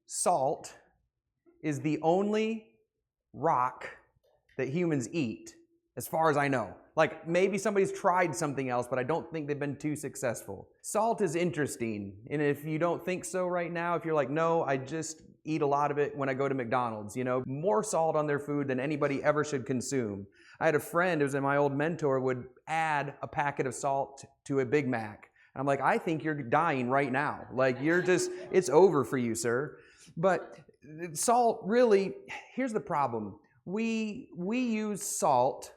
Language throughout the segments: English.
salt is the only rock that humans eat, as far as I know. Like, maybe somebody's tried something else, but I don't think they've been too successful. Salt is interesting, and if you don't think so right now, if you're like, no, I just eat a lot of it when I go to McDonald's, more salt on their food than anybody ever should consume. I had a friend, who was my old mentor, would add a packet of salt to a Big Mac. And I'm like, I think you're dying right now. Like, it's over for you, sir. But salt, really, here's the problem. We use salt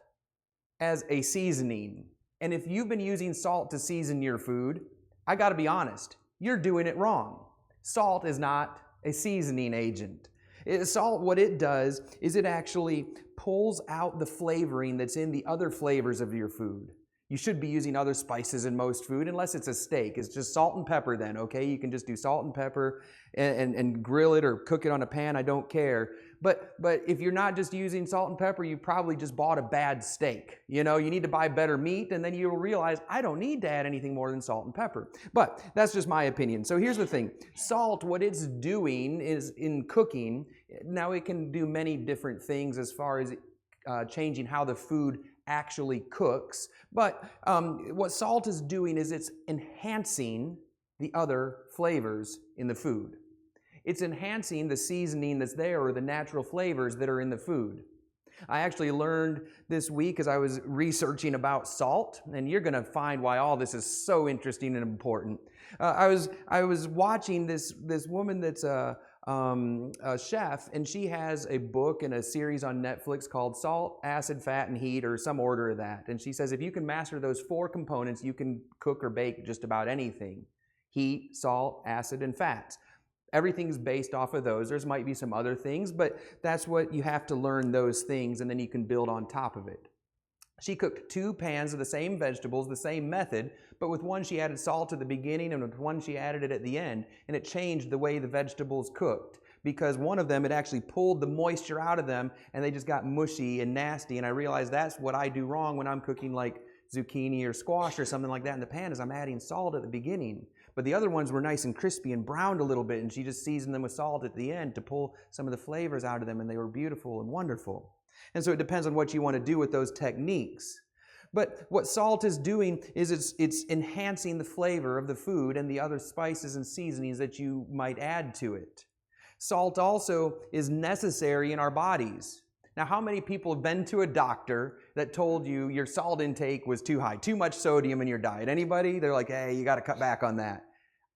as a seasoning. And if you've been using salt to season your food, I gotta be honest, you're doing it wrong. Salt is not a seasoning agent. Salt, what it does is it actually pulls out the flavoring that's in the other flavors of your food. You should be using other spices in most food, unless it's a steak. It's just salt and pepper then, okay? You can just do salt and pepper and grill it or cook it on a pan, I don't care. But if you're not just using salt and pepper, you probably just bought a bad steak. You need to buy better meat, and then you'll realize, I don't need to add anything more than salt and pepper. But that's just my opinion. So here's the thing. Salt, what it's doing is in cooking, now it can do many different things as far as changing how the food actually cooks. But what salt is doing is it's enhancing the other flavors in the food. It's enhancing the seasoning that's there, or the natural flavors that are in the food. I actually learned this week as I was researching about salt, and you're going to find why all this is so interesting and important. I was watching this woman that's a chef, and she has a book and a series on Netflix called Salt, Acid, Fat, and Heat, or some order of that. And she says if you can master those 4 components, you can cook or bake just about anything. Heat, salt, acid, and fats. Everything's based off of those. There might be some other things, but that's what you have to learn, those things, and then you can build on top of it. She cooked 2 pans of the same vegetables, the same method, but with one she added salt at the beginning and with one she added it at the end, and it changed the way the vegetables cooked. Because one of them, it actually pulled the moisture out of them and they just got mushy and nasty, and I realized that's what I do wrong when I'm cooking like zucchini or squash or something like that in the pan, is I'm adding salt at the beginning. But the other ones were nice and crispy and browned a little bit, and she just seasoned them with salt at the end to pull some of the flavors out of them, and they were beautiful and wonderful. And so it depends on what you want to do with those techniques. But what salt is doing is it's enhancing the flavor of the food and the other spices and seasonings that you might add to it. Salt also is necessary in our bodies. Now, how many people have been to a doctor that told you your salt intake was too high, too much sodium in your diet? Anybody? They're like, hey, you got to cut back on that.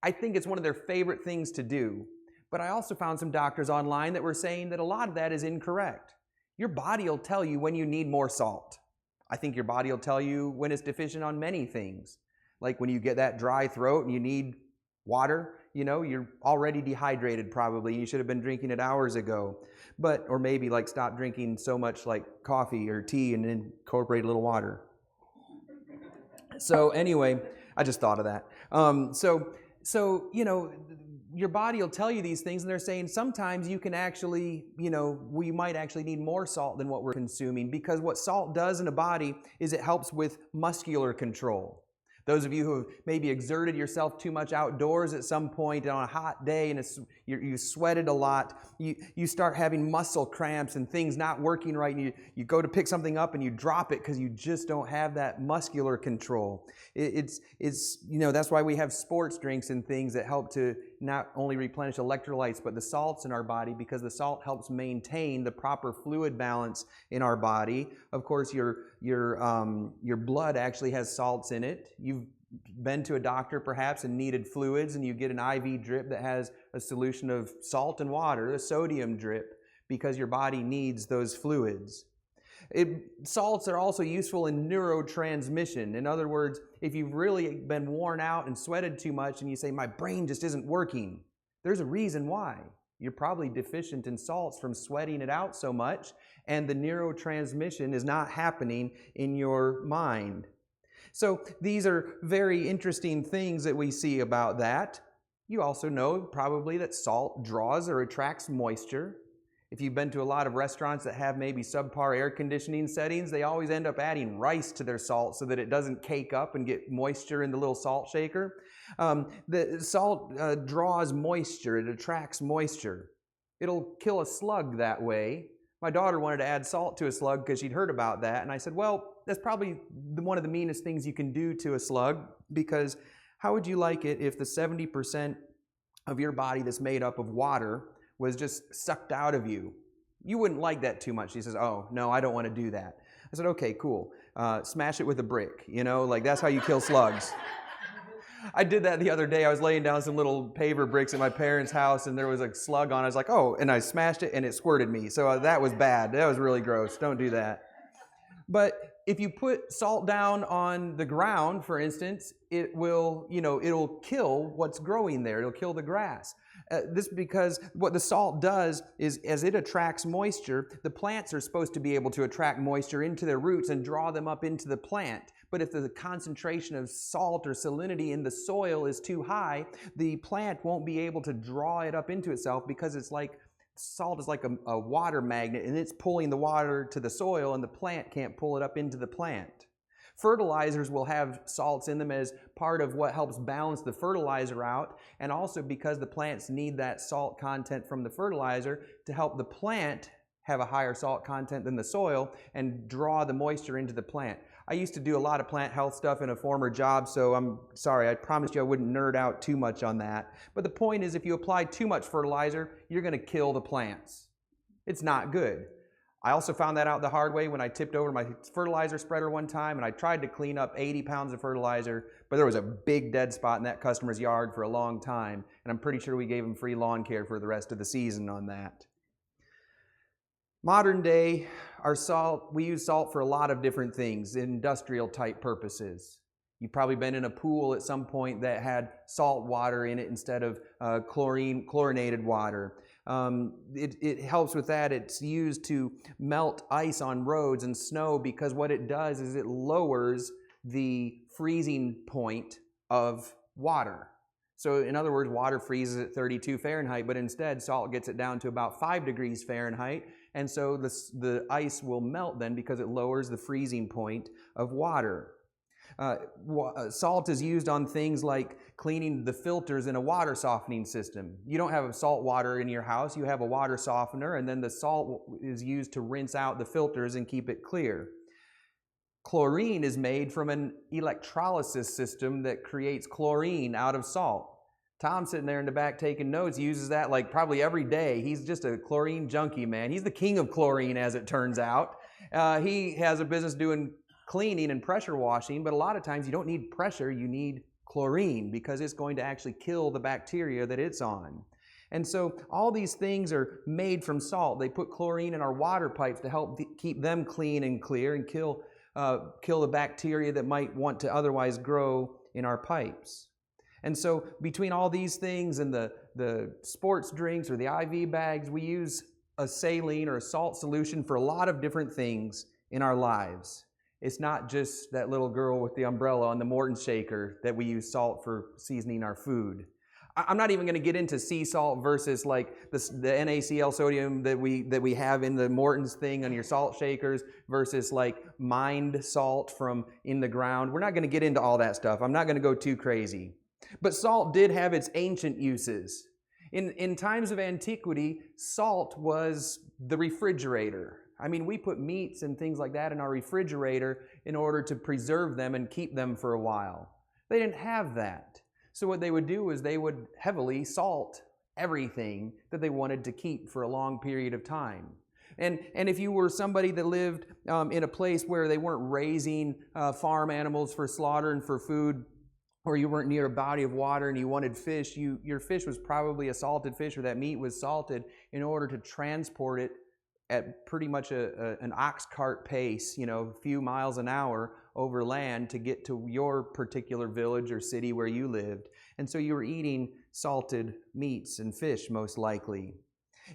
I think it's one of their favorite things to do. But I also found some doctors online that were saying that a lot of that is incorrect. Your body will tell you when you need more salt. I think your body will tell you when it's deficient on many things. Like when you get that dry throat and you need water, you're already dehydrated probably, and you should have been drinking it hours ago. Or maybe like stop drinking so much like coffee or tea and incorporate a little water. So anyway, I just thought of that. Your body will tell you these things, and they're saying sometimes you can actually, we might actually need more salt than what we're consuming, because what salt does in a body is it helps with muscular control. Those of you who have maybe exerted yourself too much outdoors at some point on a hot day and you sweated a lot, you start having muscle cramps and things not working right, and you go to pick something up and you drop it because you just don't have that muscular control. It's that's why we have sports drinks and things that help to not only replenish electrolytes but the salts in our body, because the salt helps maintain the proper fluid balance in our body. Of course, your blood actually has salts in it. You've been to a doctor perhaps and needed fluids, and you get an IV drip that has a solution of salt and water, a sodium drip, because your body needs those fluids. Salts are also useful in neurotransmission. In other words, if you've really been worn out and sweated too much and you say, my brain just isn't working, there's a reason why. You're probably deficient in salts from sweating it out so much, and the neurotransmission is not happening in your mind. So these are very interesting things that we see about that. You also know probably that salt draws or attracts moisture. If you've been to a lot of restaurants that have maybe subpar air conditioning settings, they always end up adding rice to their salt so that it doesn't cake up and get moisture in the little salt shaker. The salt draws moisture, it attracts moisture. It'll kill a slug that way. My daughter wanted to add salt to a slug because she'd heard about that, and I said, well, that's probably one of the meanest things you can do to a slug, because how would you like it if the 70% of your body that's made up of water was just sucked out of you? You wouldn't like that too much. She says, oh, no, I don't want to do that. I said, okay, cool. Smash it with a brick, like that's how you kill slugs. I did that the other day. I was laying down some little paver bricks at my parents' house, and there was a slug on it. I was like, oh, and I smashed it, and it squirted me. So that was bad. That was really gross. Don't do that. But if you put salt down on the ground, for instance, it will, it'll kill what's growing there. It'll kill the grass. This because what the salt does is, as it attracts moisture, the plants are supposed to be able to attract moisture into their roots and draw them up into the plant. But if the concentration of salt or salinity in the soil is too high, the plant won't be able to draw it up into itself, because salt is like a water magnet, and it's pulling the water to the soil, and the plant can't pull it up into the plant. Fertilizers will have salts in them as part of what helps balance the fertilizer out, and also because the plants need that salt content from the fertilizer to help the plant have a higher salt content than the soil and draw the moisture into the plant. I used to do a lot of plant health stuff in a former job, so I'm sorry, I promised you I wouldn't nerd out too much on that. But the point is, if you apply too much fertilizer, you're going to kill the plants. It's not good. I also found that out the hard way when I tipped over my fertilizer spreader one time, and I tried to clean up 80 pounds of fertilizer, but there was a big dead spot in that customer's yard for a long time, and I'm pretty sure we gave him free lawn care for the rest of the season on that. Modern day, we use salt for a lot of different things, industrial type purposes. You've probably been in a pool at some point that had salt water in it instead of chlorinated water. It helps with that. It's used to melt ice on roads and snow, because what it does is it lowers the freezing point of water. So in other words, water freezes at 32 Fahrenheit, but instead salt gets it down to about 5 degrees Fahrenheit. And so the ice will melt then, because it lowers the freezing point of water. Salt is used on things like cleaning the filters in a water softening system. You don't have salt water in your house, you have a water softener, and then the salt is used to rinse out the filters and keep it clear. Chlorine is made from an electrolysis system that creates chlorine out of salt. Tom's sitting there in the back taking notes. He uses that like probably every day. He's just a chlorine junkie, man. He's the king of chlorine, as it turns out. He has a business doing cleaning and pressure washing, but a lot of times you don't need pressure, you need chlorine, because it's going to actually kill the bacteria that it's on. And so all these things are made from salt. They put chlorine in our water pipes to help keep them clean and clear and kill the bacteria that might want to otherwise grow in our pipes. And so between all these things and the sports drinks or the IV bags, we use a saline or a salt solution for a lot of different things in our lives. It's not just that little girl with the umbrella on the Morton shaker that we use salt for seasoning our food. I'm not even going to get into sea salt versus like the NaCl sodium that we have in the Morton's thing on your salt shakers versus like mined salt from in the ground. We're not going to get into all that stuff. I'm not going to go too crazy. But salt did have its ancient uses. In times of antiquity, salt was the refrigerator. I mean, we put meats and things like that in our refrigerator in order to preserve them and keep them for a while. They didn't have that. So what they would do is they would heavily salt everything that they wanted to keep for a long period of time. And if you were somebody that lived in a place where they weren't raising farm animals for slaughter and for food, or you weren't near a body of water and you wanted fish, your fish was probably a salted fish, or that meat was salted in order to transport it at pretty much an ox cart pace, a few miles an hour over land to get to your particular village or city where you lived. And so you were eating salted meats and fish, most likely.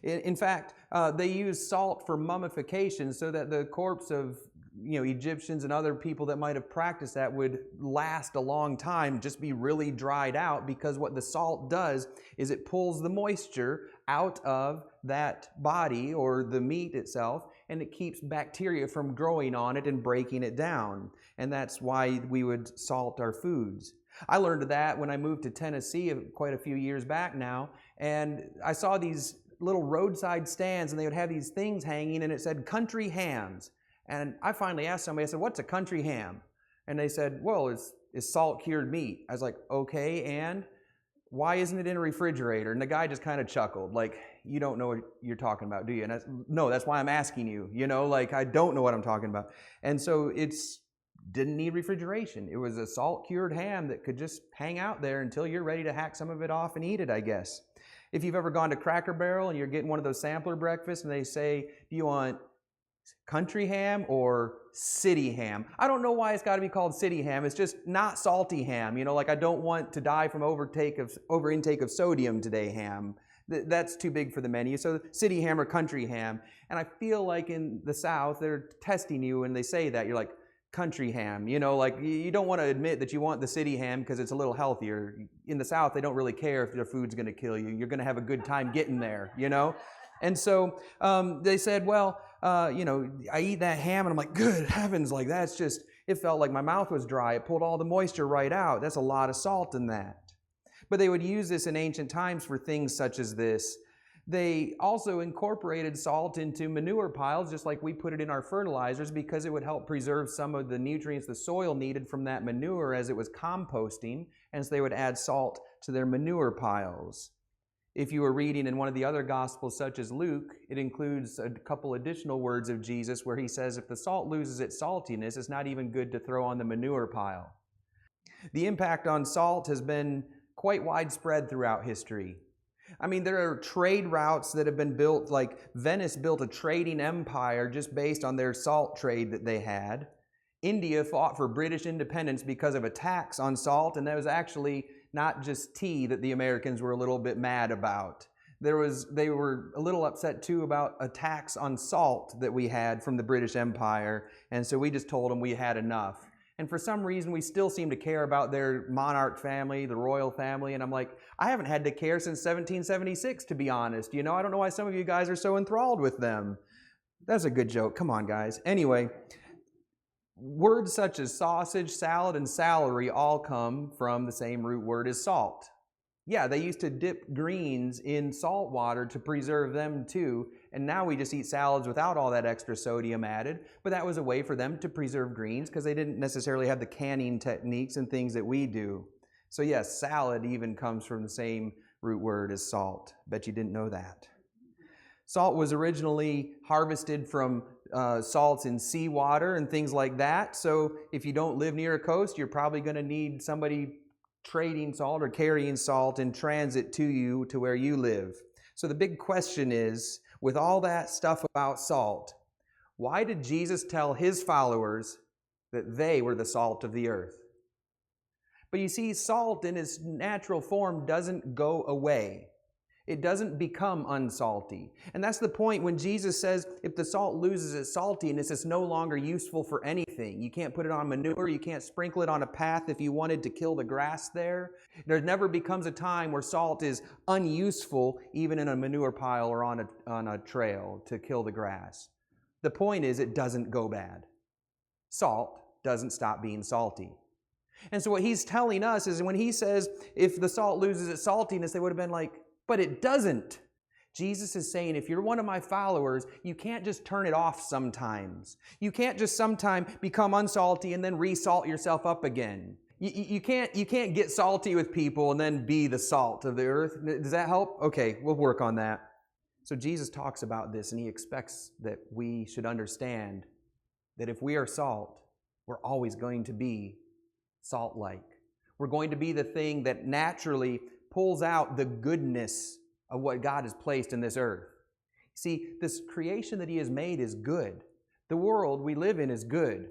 In fact, they used salt for mummification so that the corpse of Egyptians and other people that might have practiced that would last a long time, just be really dried out, because what the salt does is it pulls the moisture out of that body or the meat itself, and it keeps bacteria from growing on it and breaking it down. And that's why we would salt our foods. I learned that when I moved to Tennessee quite a few years back now, and I saw these little roadside stands, and they would have these things hanging, and it said country hams. And I finally asked somebody, I said, "What's a country ham?" And they said, "Well, it's salt cured meat." I was like, "Okay, and why isn't it in a refrigerator?" And the guy just kind of chuckled, like, "You don't know what you're talking about, do you?" And no, that's why I'm asking you, like I don't know what I'm talking about. And so didn't need refrigeration. It was a salt cured ham that could just hang out there until you're ready to hack some of it off and eat it, I guess. If you've ever gone to Cracker Barrel and you're getting one of those sampler breakfasts and they say, "Do you want country ham or city ham?" I don't know why it's got to be called city ham. It's just not salty ham. Like I don't want to die from over intake of sodium today ham. That's too big for the menu. So city ham or country ham. And I feel like in the South, they're testing you when they say that. You're like, country ham, like you don't want to admit that you want the city ham because it's a little healthier. In the South, they don't really care if their food's going to kill you. You're going to have a good time getting there, And so they said, well, I eat that ham and I'm like, good heavens, like it felt like my mouth was dry. It pulled all the moisture right out. That's a lot of salt in that. But they would use this in ancient times for things such as this. They also incorporated salt into manure piles, just like we put it in our fertilizers, because it would help preserve some of the nutrients the soil needed from that manure as it was composting, and so they would add salt to their manure piles. If you were reading in one of the other Gospels, such as Luke, it includes a couple additional words of Jesus where he says, if the salt loses its saltiness, it's not even good to throw on the manure pile. The impact on salt has been quite widespread throughout history. I mean, there are trade routes that have been built, like Venice built a trading empire just based on their salt trade that they had. India fought for British independence because of a tax on salt, and that was actually not just tea that the Americans were a little bit mad about. They were a little upset too about a tax on salt that we had from the British Empire, and so we just told them we had enough. And for some reason, we still seem to care about their monarch family, the royal family. And I'm like, I haven't had to care since 1776, to be honest. I don't know why some of you guys are so enthralled with them. That's a good joke. Come on, guys. Anyway, words such as sausage, salad, and salary all come from the same root word as salt. Yeah, they used to dip greens in salt water to preserve them too, and now we just eat salads without all that extra sodium added, but that was a way for them to preserve greens because they didn't necessarily have the canning techniques and things that we do. So yes, salad even comes from the same root word as salt. Bet you didn't know that. Salt was originally harvested from salts in seawater and things like that, so if you don't live near a coast, you're probably going to need somebody trading salt or carrying salt in transit to you to where you live. So the big question is, with all that stuff about salt, why did Jesus tell his followers that they were the salt of the earth? But you see, salt in its natural form doesn't go away. It doesn't become unsalty. And that's the point when Jesus says, if the salt loses its saltiness, it's no longer useful for anything. You can't put it on manure. You can't sprinkle it on a path if you wanted to kill the grass there. There never becomes a time where salt is unuseful, even in a manure pile or on a trail to kill the grass. The point is, it doesn't go bad. Salt doesn't stop being salty. And so what he's telling us is when he says, if the salt loses its saltiness, they would have been like, but it doesn't. Jesus is saying, if you're one of my followers, you can't just turn it off sometimes. You can't just sometime become unsalty and then resalt yourself up again. You can't get salty with people and then be the salt of the earth. Does that help? Okay, we'll work on that. So Jesus talks about this, and he expects that we should understand that if we are salt, we're always going to be salt-like. We're going to be the thing that naturally pulls out the goodness of what God has placed in this earth. See, this creation that he has made is good. The world we live in is good.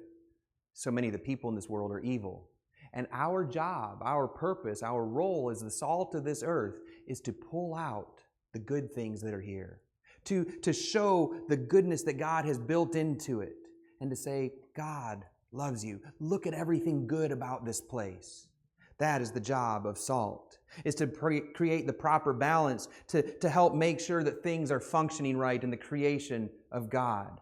So many of the people in this world are evil. And our job, our purpose, our role as the salt of this earth is to pull out the good things that are here, to show the goodness that God has built into it, and to say, God loves you. Look at everything good about this place. That is the job of salt, is to create the proper balance, to help make sure that things are functioning right in the creation of God.